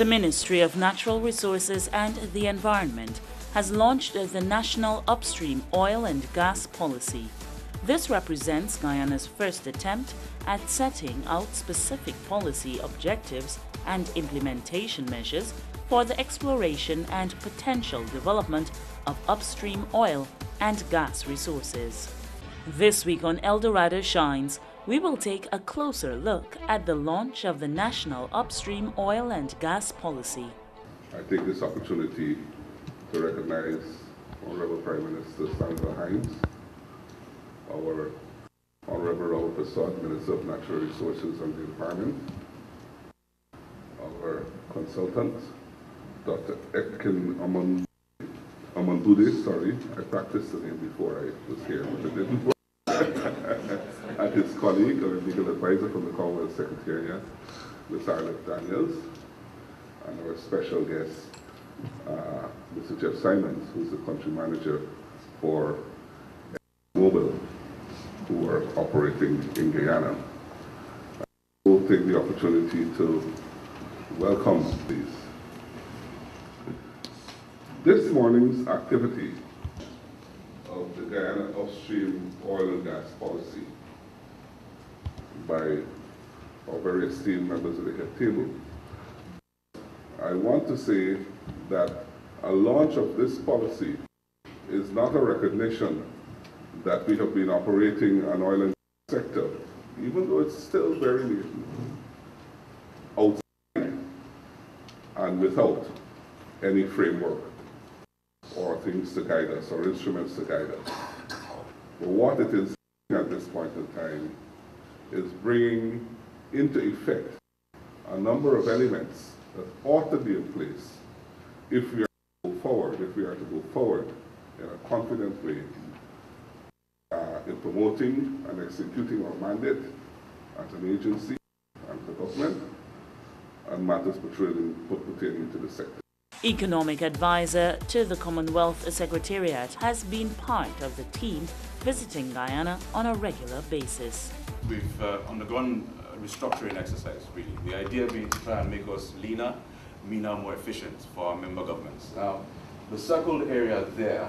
The Ministry of Natural Resources and the Environment has launched the National Upstream Oil and Gas Policy. This represents Guyana's first attempt at setting out specific policy objectives and implementation measures for the exploration and potential development of upstream oil and gas resources. This week on El Dorado Shines, we will take a closer look at the launch of the National Upstream Oil and Gas Policy. I take this opportunity to recognize Honorable Prime Minister Sandra Hines, our Honorable Raul Prasad, Minister of Natural Resources and the Environment, our consultant, Dr. Etkin Amandude, sorry, I practiced the name before I was here, but it didn't work. And his colleague, our legal advisor from the Commonwealth Secretariat, Ms. Arlette Daniels, and our special guest, Mr. Jeff Simons, who's the country manager for Mobile, who are operating in Guyana. I will take the opportunity to welcome these. This morning's activity of the Guyana Upstream Oil and Gas Policy by our very esteemed members of the head table. I want to say that a launch of this policy is not a recognition that we have been operating an oil and gas sector, even though it's still very new, outside and without any framework or things to guide us, or instruments to guide us. But what it is at this point in time is bringing into effect a number of elements that ought to be in place if we are to go forward, in a confident way in promoting and executing our mandate as an agency and the government and matters pertaining to the sector. Economic advisor to the Commonwealth Secretariat has been part of the team visiting Guyana on a regular basis. We've undergone a restructuring exercise, really. The idea being to try and make us leaner, meaner, more efficient for our member governments. Now, the circled area there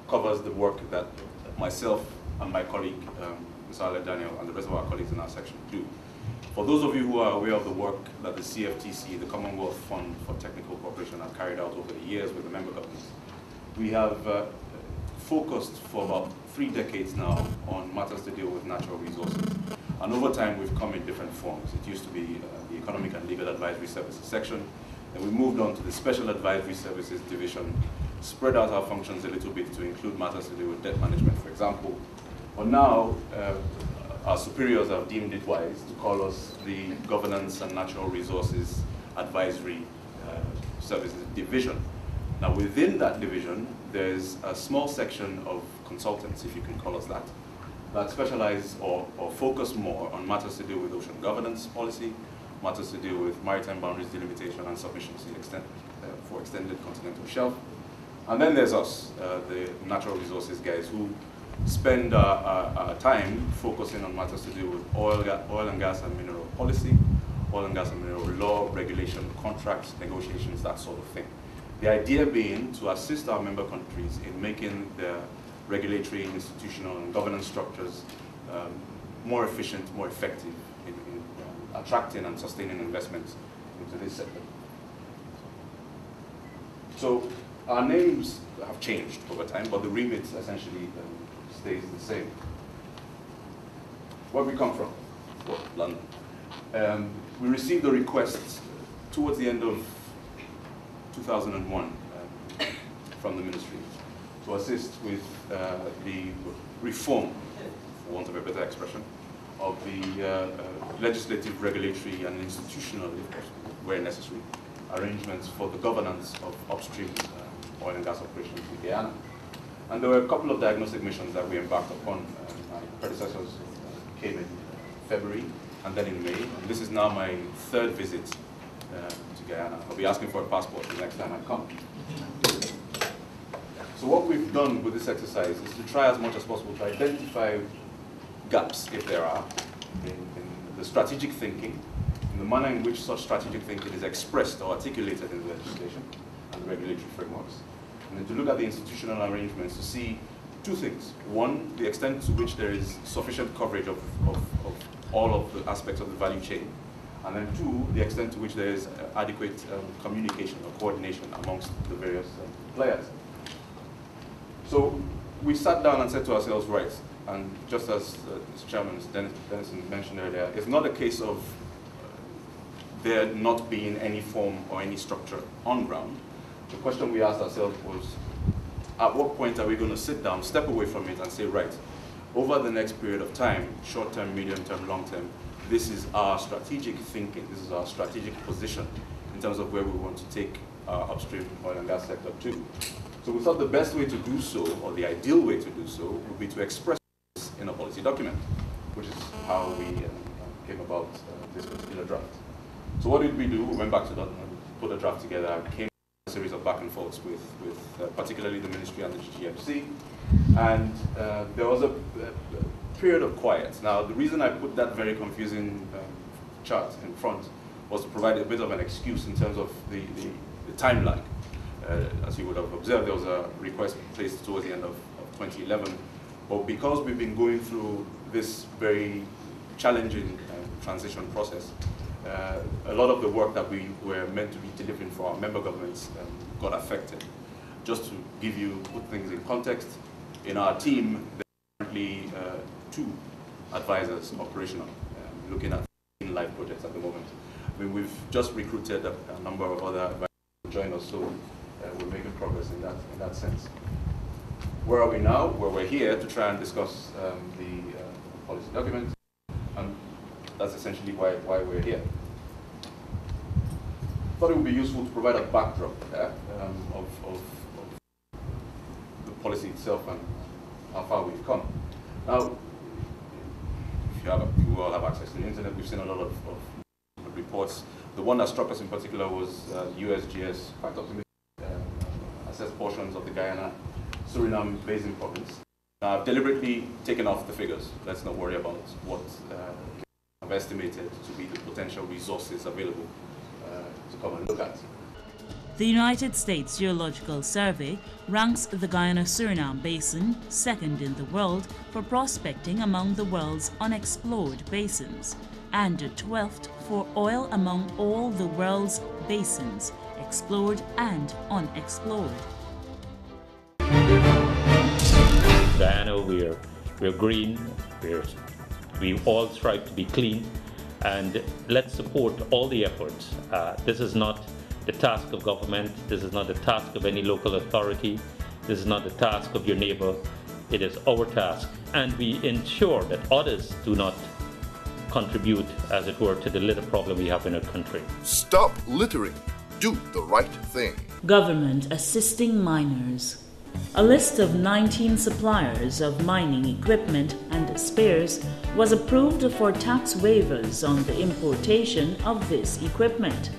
covers the work that myself and my colleague, Ms. Arlette Daniel, and the rest of our colleagues in our section do. For those of you who are aware of the work that the CFTC, the Commonwealth Fund for Technical Cooperation, have carried out over the years with the member governments, we have focused for about 3 decades now on matters to deal with natural resources. And over time, we've come in different forms. It used to be the Economic and Legal Advisory Services section. Then we moved on to the Special Advisory Services division, spread out our functions a little bit to include matters to do with debt management, for example. But now, our superiors have deemed it wise to call us the Governance and Natural Resources Advisory Services Division. Now within that division, there's a small section of consultants, if you can call us that specialize or focus more on matters to do with ocean governance policy, matters to do with maritime boundaries delimitation and submissions for extended continental shelf. And then there's us, the natural resources guys, who spend our time focusing on matters to do with oil and gas and mineral policy, oil and gas and mineral law, regulation, contracts, negotiations, that sort of thing. The idea being to assist our member countries in making their regulatory, institutional, and governance structures more efficient, more effective in attracting and sustaining investments into this sector. So our names have changed over time, but the remit essentially stays the same. Where we come from? Well, London. We received a request towards the end of 2001 from the ministry to assist with the reform, for want of a better expression, of the legislative, regulatory, and institutional, where necessary, arrangements for the governance of upstream oil and gas operations in Guyana. And there were a couple of diagnostic missions that we embarked upon. My predecessors came in February and then in May. And this is now my 3rd visit to Guyana. I'll be asking for a passport the next time I come. So what we've done with this exercise is to try as much as possible to identify gaps, if there are, in the strategic thinking in the manner in which such strategic thinking is expressed or articulated in the legislation and the regulatory frameworks, and then to look at the institutional arrangements to see two things. One, the extent to which there is sufficient coverage of all of the aspects of the value chain, and then two, the extent to which there is adequate communication or coordination amongst the various players. So we sat down and said to ourselves, right, and just as Mr. Chairman Denison mentioned earlier, it's not a case of there not being any form or any structure on ground. The question we asked ourselves was, at what point are we going to sit down, step away from it and say, right, over the next period of time, short-term, medium-term, long-term, this is our strategic thinking, this is our strategic position in terms of where we want to take our upstream oil and gas sector to. So we thought the best way to do so, or the ideal way to do so, would be to express this in a policy document, which is how we came about this particular draft. So what did we do? We went back to that and put a draft together, came a series of back and forths with particularly the Ministry and the GGMC, and there was a period of quiet. Now, the reason I put that very confusing chart in front was to provide a bit of an excuse in terms of the time lag. As you would have observed, there was a request placed towards the end of 2011, but because we've been going through this very challenging transition process, a lot of the work that we were meant to be delivering for our member governments got affected. Just to put things in context, in our team, there are currently 2 advisors operational, looking at live projects at the moment. I mean, we've just recruited a number of other advisors to join us, so we're making progress in that sense. Where are we now? Well, we're here to try and discuss the policy document, and that's essentially why we're here. I thought it would be useful to provide a backdrop of the policy itself and how far we've come. Now, you all have access to the internet. We've seen a lot of reports. The one that struck us in particular was USGS, quite optimistic, assessed portions of the Guyana, Suriname Basin province. Now, I've deliberately taken off the figures. Let's not worry about what I've estimated to be the potential resources available to come and look at. The United States Geological Survey ranks the Guyana-Suriname Basin second in the world for prospecting among the world's unexplored basins, and 12th for oil among all the world's basins, explored and unexplored. Guyana, we're green, we all strive to be clean, and let's support all the efforts. This is not the task of government, this is not the task of any local authority, this is not the task of your neighbor, it is our task. And we ensure that others do not contribute, as it were, to the litter problem we have in our country. Stop littering. Do the right thing. Government assisting miners. A list of 19 suppliers of mining equipment and spares was approved for tax waivers on the importation of this equipment.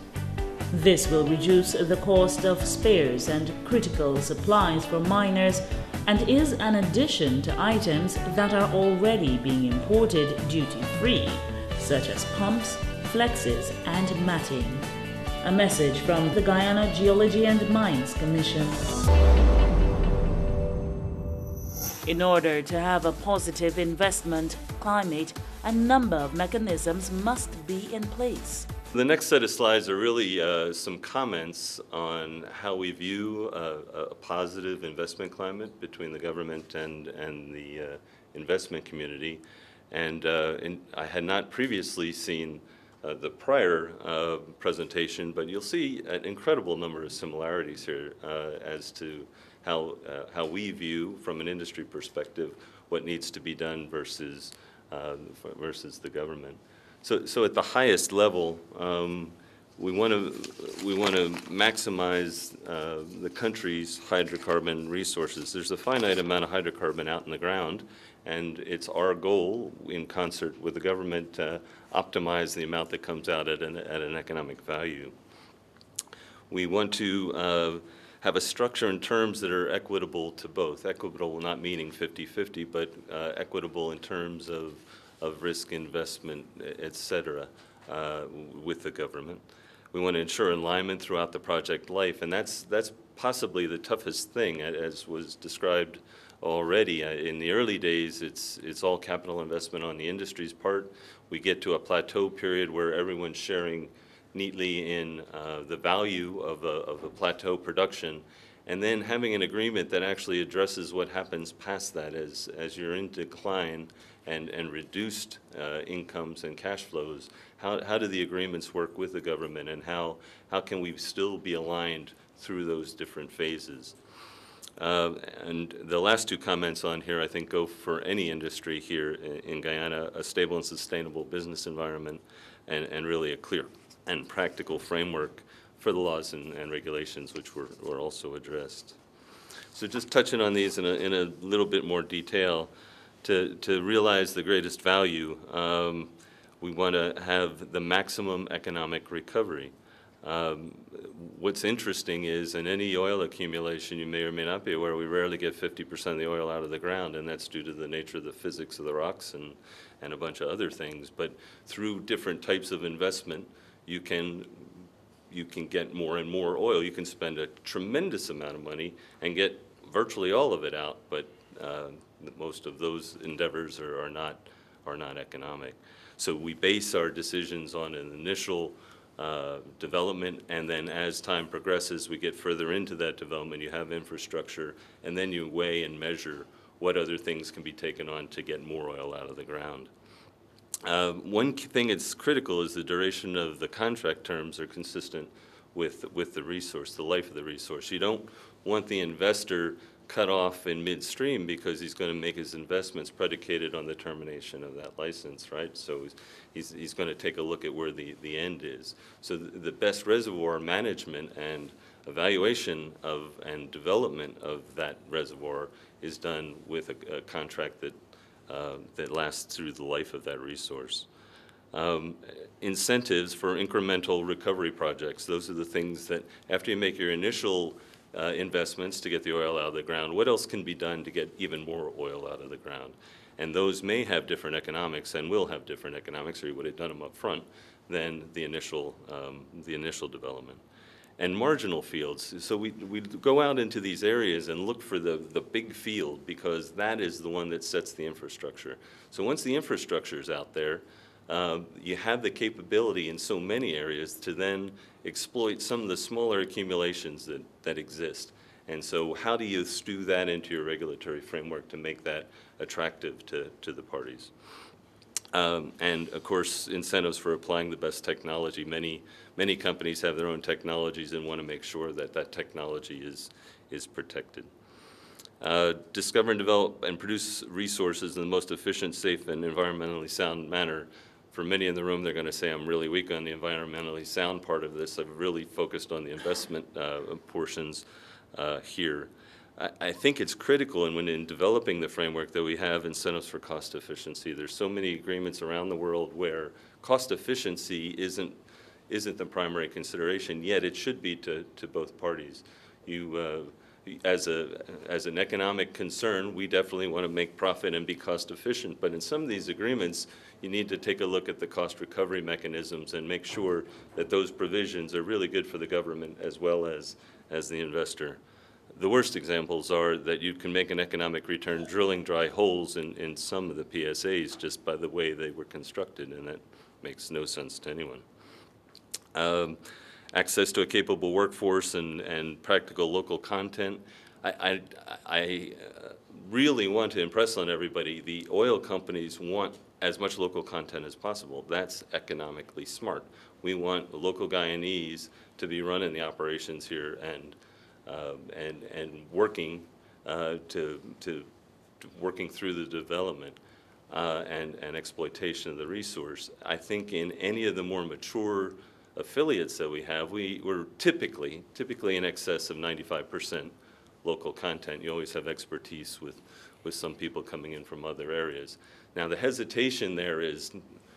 This will reduce the cost of spares and critical supplies for miners and is an addition to items that are already being imported duty-free, such as pumps, flexes, and matting. A message from the Guyana Geology and Mines Commission. In order to have a positive investment climate, a number of mechanisms must be in place. The next set of slides are really some comments on how we view a positive investment climate between the government and the investment community. And I had not previously seen the prior presentation, but you'll see an incredible number of similarities here as to how we view, from an industry perspective, what needs to be done versus the government. So at the highest level, we want to maximize the country's hydrocarbon resources. There's a finite amount of hydrocarbon out in the ground, and it's our goal, in concert with the government, to optimize the amount that comes out at an economic value. We want to have a structure and terms that are equitable to both. Equitable not meaning 50-50, but equitable in terms of risk investment, et cetera. with the government. We want to ensure alignment throughout the project life, and that's possibly the toughest thing, as was described already. In the early days, it's all capital investment on the industry's part. We get to a plateau period where everyone's sharing neatly in the value of a plateau production, and then having an agreement that actually addresses what happens past that as you're in decline and reduced incomes and cash flows. How do the agreements work with the government, and how can we still be aligned through those different phases? And the last two comments on here, I think, go for any industry here in Guyana: a stable and sustainable business environment, and really a clear and practical framework for the laws and regulations, which were also addressed. So just touching on these in a little bit more detail, to realize the greatest value, we want to have the maximum economic recovery. What's interesting is, in any oil accumulation, you may or may not be aware, we rarely get 50% of the oil out of the ground, and that's due to the nature of the physics of the rocks and a bunch of other things. But through different types of investment, you can get more and more oil. You can spend a tremendous amount of money and get virtually all of it out, but most of those endeavors are not economic. So we base our decisions on an initial development, and then as time progresses, we get further into that development. You have infrastructure, and then you weigh and measure what other things can be taken on to get more oil out of the ground. One thing that's critical is the duration of the contract terms are consistent with the resource, the life of the resource. You don't want the investor cut off in midstream because he's going to make his investments predicated on the termination of that license, right? So he's going to take a look at where the end is. So the best reservoir management and evaluation of and development of that reservoir is done with a contract that lasts through the life of that resource. Incentives for incremental recovery projects. Those are the things that after you make your initial investments to get the oil out of the ground, what else can be done to get even more oil out of the ground? And those may have different economics and will have different economics, or you would have done them up front, than the initial development. And marginal fields. So we go out into these areas and look for the big field, because that is the one that sets the infrastructure. So once the infrastructure is out there, you have the capability in so many areas to then exploit some of the smaller accumulations that exist. And so how do you stew that into your regulatory framework to make that attractive to the parties? And of course, incentives for applying the best technology. Many companies have their own technologies and want to make sure that that technology is protected. Discover and develop and produce resources in the most efficient, safe, and environmentally sound manner. For many in the room, they're going to say, I'm really weak on the environmentally sound part of this. I've really focused on the investment portions here. I think it's critical, and when in developing the framework, that we have incentives for cost efficiency. There's so many agreements around the world where cost efficiency isn't the primary consideration, yet it should be to both parties. As an economic concern, we definitely want to make profit and be cost efficient, but in some of these agreements, you need to take a look at the cost recovery mechanisms and make sure that those provisions are really good for the government as well as the investor. The worst examples are that you can make an economic return drilling dry holes in some of the PSAs just by the way they were constructed, and that makes no sense to anyone. Access to a capable workforce and practical local content. I really want to impress on everybody, the oil companies want as much local content as possible. That's economically smart. We want local Guyanese to be running the operations here and working working through the development and exploitation of the resource. I think in any of the more mature affiliates that we have, we're typically in excess of 95% local content. You always have expertise with some people coming in from other areas. Now the hesitation there is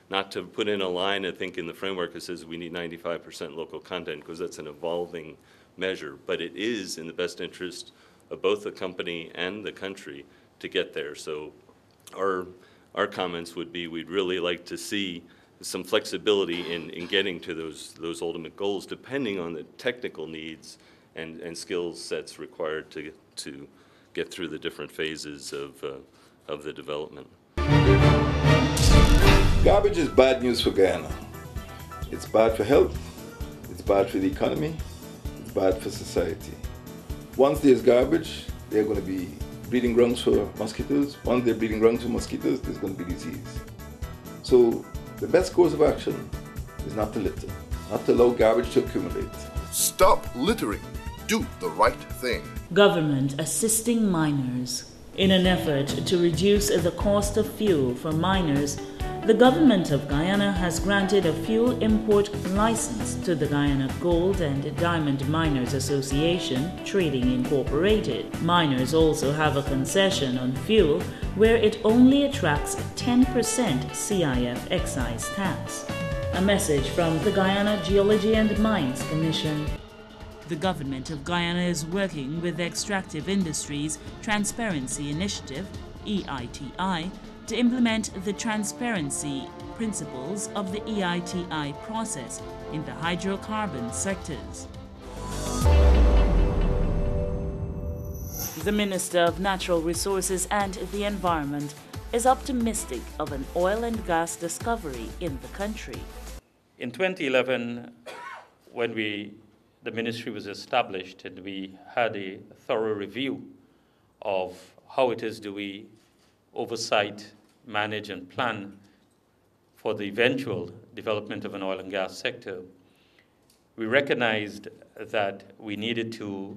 not to put in a line, I think, in the framework that says we need 95% local content, because that's an evolving measure, but it is in the best interest of both the company and the country to get there. So our comments would be, we'd really like to see some flexibility in getting to those ultimate goals, depending on the technical needs and skill sets required to get through the different phases of the development. Garbage is bad news for Guyana. It's bad for health, it's bad for the economy, it's bad for society. Once there's garbage, there are going to be breeding grounds for mosquitoes. Once they're breeding grounds for mosquitoes, there's going to be disease. So the best course of action is not to litter, not to allow garbage to accumulate. Stop littering. Do the right thing. Government assisting miners. In an effort to reduce the cost of fuel for miners, the government of Guyana has granted a fuel import license to the Guyana Gold and Diamond Miners Association Trading Incorporated. Miners also have a concession on fuel where it only attracts 10% CIF excise tax. A message from the Guyana Geology and Mines Commission. The government of Guyana is working with the Extractive Industries Transparency Initiative, EITI, to implement the transparency principles of the EITI process in the hydrocarbon sectors. The Minister of Natural Resources and the Environment is optimistic of an oil and gas discovery in the country. In 2011, when the ministry was established and we had a thorough review of how it is do we oversight, manage and plan for the eventual development of an oil and gas sector, we recognized that we needed to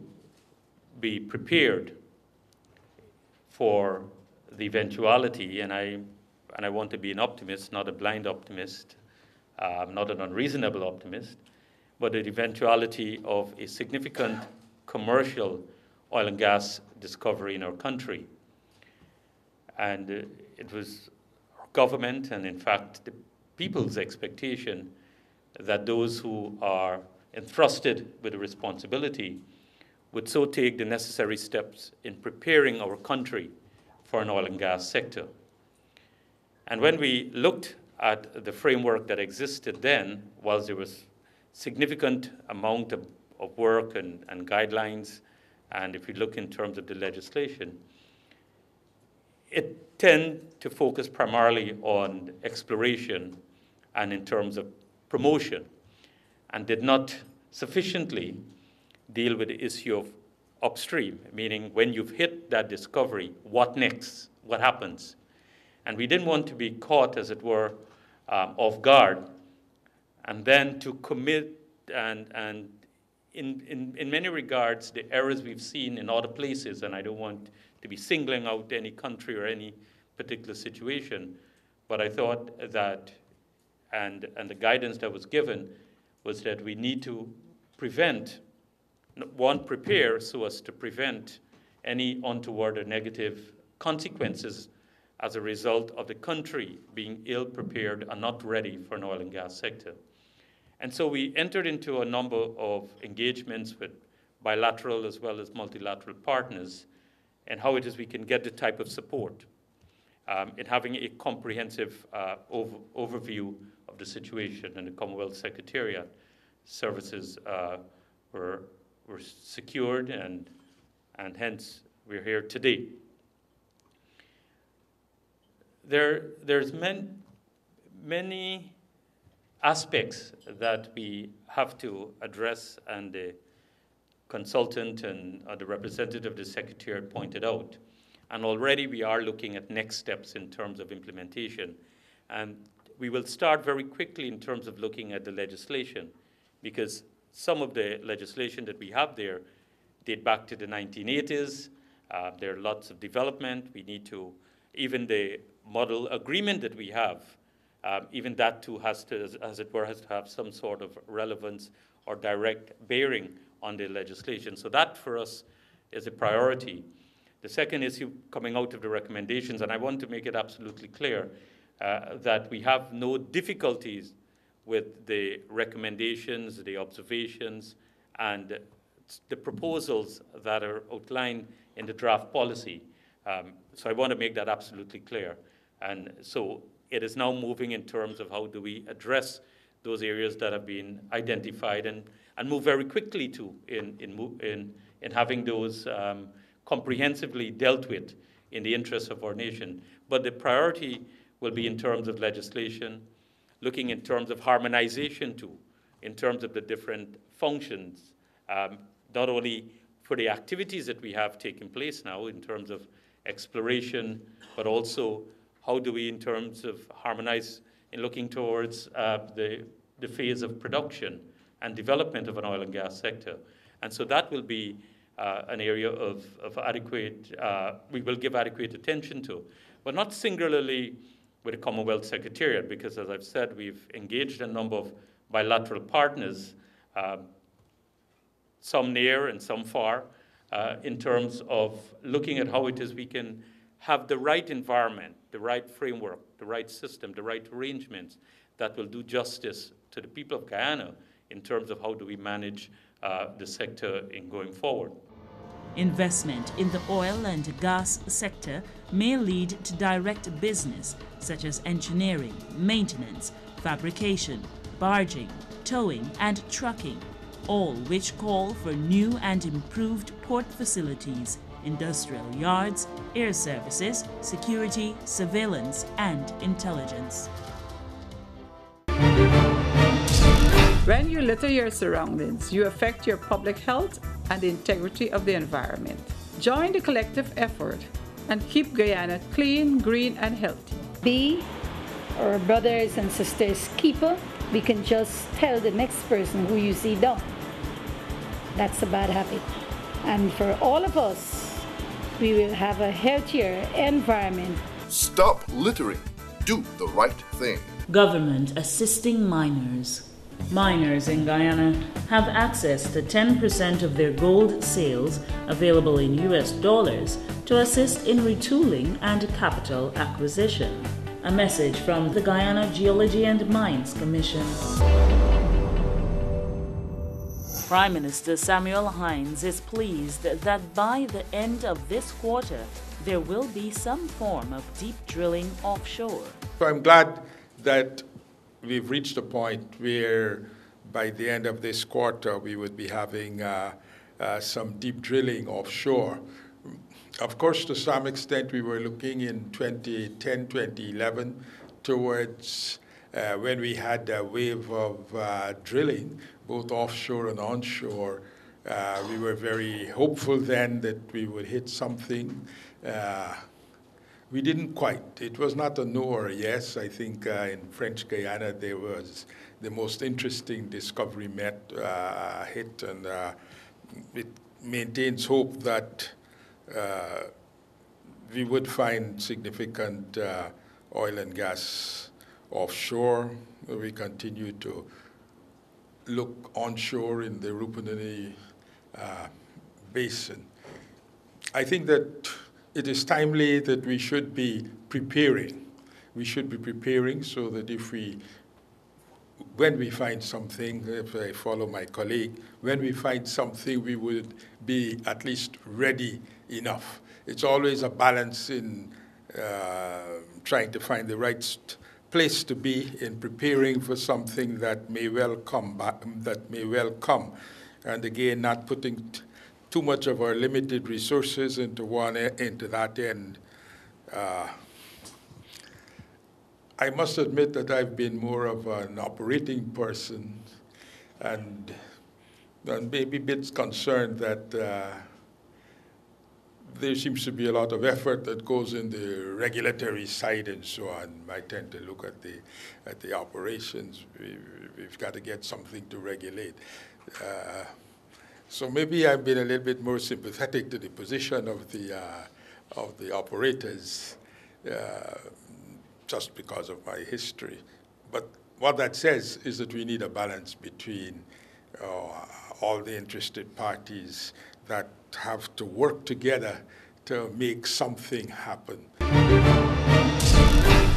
be prepared for the eventuality, and I want to be an optimist, not a blind optimist, not an unreasonable optimist, but the eventuality of a significant commercial oil and gas discovery in our country. And it was our government and, in fact, the people's expectation that those who are entrusted with the responsibility would so take the necessary steps in preparing our country for an oil and gas sector. And when we looked at the framework that existed then, whilst there was significant amount of work and guidelines, and if we look in terms of the legislation, it tend to focus primarily on exploration and in terms of promotion, and did not sufficiently deal with the issue of upstream, meaning when you've hit that discovery, what next? What happens? And we didn't want to be caught, as it were, off guard, and then to commit, and in many regards, the errors we've seen in other places, and I don't want to be singling out any country or any particular situation, but I thought that, and the guidance that was given was that we need to prevent, prepare so as to prevent any untoward or negative consequences as a result of the country being ill-prepared and not ready for an oil and gas sector. And so we entered into a number of engagements with bilateral as well as multilateral partners and how it is we can get the type of support in having a comprehensive overview of the situation. And the Commonwealth Secretariat services were secured, and hence we're here today. There's many aspects that we have to address, and the consultant and the representative of the Secretariat pointed out. And already we are looking at next steps in terms of implementation. And we will start very quickly in terms of looking at the legislation, because some of the legislation that we have there date back to the 1980s. There are lots of development. We need to, even the model agreement that we have, even that too has to, as it were, has to have some sort of relevance or direct bearing on the legislation. So that for us is a priority. The second issue coming out of the recommendations, and I want to make it absolutely clear that we have no difficulties with the recommendations, the observations, and the proposals that are outlined in the draft policy. So I want to make that absolutely clear. And so it is now moving in terms of how do we address those areas that have been identified and move very quickly to in having those comprehensively dealt with in the interests of our nation. But the priority will be in terms of legislation, looking in terms of harmonization too, in terms of the different functions, not only for the activities that we have taking place now in terms of exploration, but also how do we, in terms of harmonize in looking towards the phase of production and development of an oil and gas sector. And so that will be an area of adequate, we will give adequate attention to, but not singularly with the Commonwealth Secretariat, because as I've said, we've engaged a number of bilateral partners, some near and some far, in terms of looking at how it is we can have the right environment, the right framework, the right system, the right arrangements that will do justice to the people of Guyana in terms of how do we manage the sector in going forward. Investment in the oil and gas sector may lead to direct business such as engineering, maintenance, fabrication, barging, towing and trucking, all which call for new and improved port facilities, industrial yards, air services, security, surveillance and intelligence. When you litter your surroundings, you affect your public health and the integrity of the environment. Join the collective effort and keep Guyana clean, green, and healthy. Be our brothers and sisters keeper. We can just tell the next person who you see down. That's a bad habit. And for all of us, we will have a healthier environment. Stop littering. Do the right thing. Government assisting miners. Miners in Guyana have access to 10% of their gold sales available in US dollars to assist in retooling and capital acquisition. A message from the Guyana Geology and Mines Commission. Prime Minister Samuel Hines is pleased that by the end of this quarter, there will be some form of deep drilling offshore. So I'm glad that we've reached a point where by the end of this quarter we would be having some deep drilling offshore. Of course, to some extent we were looking in 2010, 2011 towards when we had a wave of drilling, both offshore and onshore. We were very hopeful then that we would hit something. We didn't quite. It was not a no or a yes. I think in French Guyana there was the most interesting discovery hit, and it maintains hope that we would find significant oil and gas offshore. We continue to look onshore in the Rupununi basin. I think that it is timely that we should be preparing. We should be preparing so that when we find something, if I follow my colleague, when we find something, we would be at least ready enough. It's always a balance in trying to find the right place to be in preparing for something that may well come, and again, not putting too much of our limited resources into that end. I must admit that I've been more of an operating person, and maybe a bit concerned that there seems to be a lot of effort that goes in the regulatory side and so on. I tend to look at the operations. We've got to get something to regulate. So maybe I've been a little bit more sympathetic to the position of the operators, just because of my history. But what that says is that we need a balance between all the interested parties that have to work together to make something happen.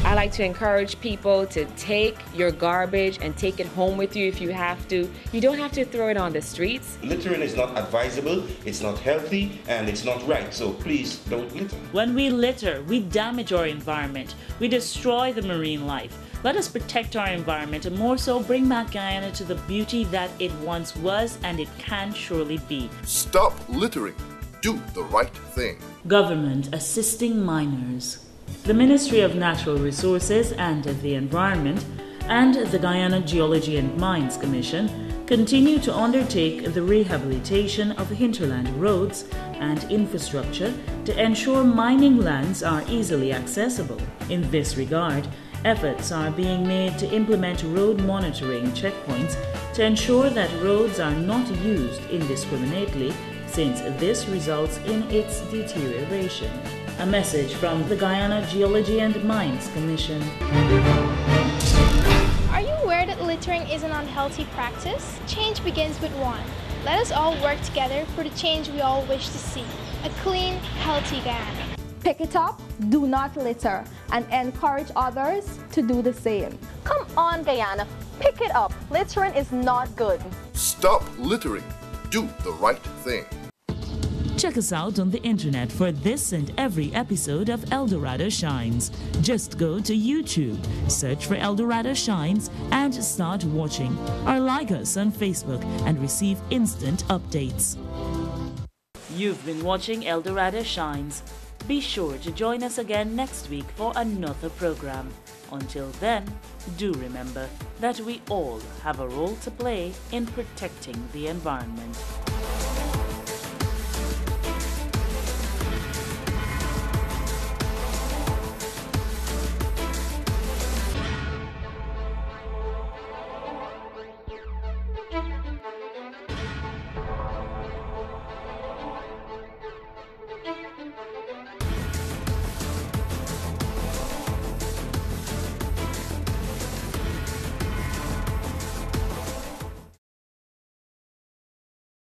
I like to encourage people to take your garbage and take it home with you if you have to. You don't have to throw it on the streets. Littering is not advisable, it's not healthy, and it's not right, so please don't litter. When we litter, we damage our environment, we destroy the marine life. Let us protect our environment and more so bring back Guyana to the beauty that it once was and it can surely be. Stop littering. Do the right thing. Government assisting miners. The Ministry of Natural Resources and the Environment and the Guyana Geology and Mines Commission continue to undertake the rehabilitation of hinterland roads and infrastructure to ensure mining lands are easily accessible. In this regard, efforts are being made to implement road monitoring checkpoints to ensure that roads are not used indiscriminately, since this results in its deterioration. A message from the Guyana Geology and Mines Commission. Are you aware that littering is an unhealthy practice? Change begins with one. Let us all work together for the change we all wish to see. A clean, healthy Guyana. Pick it up, do not litter, and encourage others to do the same. Come on, Guyana, pick it up. Littering is not good. Stop littering. Do the right thing. Check us out on the internet for this and every episode of Eldorado Shines. Just go to YouTube, search for Eldorado Shines and start watching. Or like us on Facebook and receive instant updates. You've been watching Eldorado Shines. Be sure to join us again next week for another program. Until then, do remember that we all have a role to play in protecting the environment.